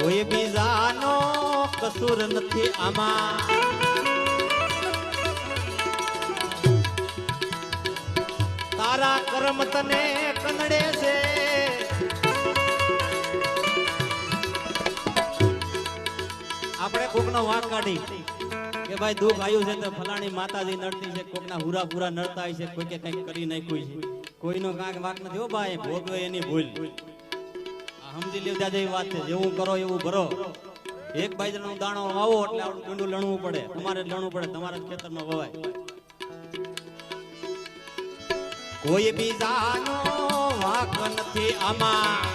કોઈ બીજાનો કસૂર નથી આમાં. તારા કર્મ તને કનડે છે. આપણે કોકનો વાંક કાઢી કે ભાઈ દુઃખ આવ્યું છે તો ફલાણી માતાજી નડતી છે, કોકના હુરા પૂરા નડતા હોય છે, કોઈ કે કંઈક કરી નાખ્યું છે. કોઈનો કાંક વાંક નથી હો ભાઈ, ભોગવે એની ભૂલ. સમજી લેવા જેવી વાત છે. જેવું કરો એવું ભરો. એક બાજરીનો દાણો વાવો એટલે આપણું ડુંડું લણવું પડે. તમારે જ લણવું પડે, તમારા જ ખેતરમાં વવાય. કોઈ બીજાનો વાંક નથી આમાં.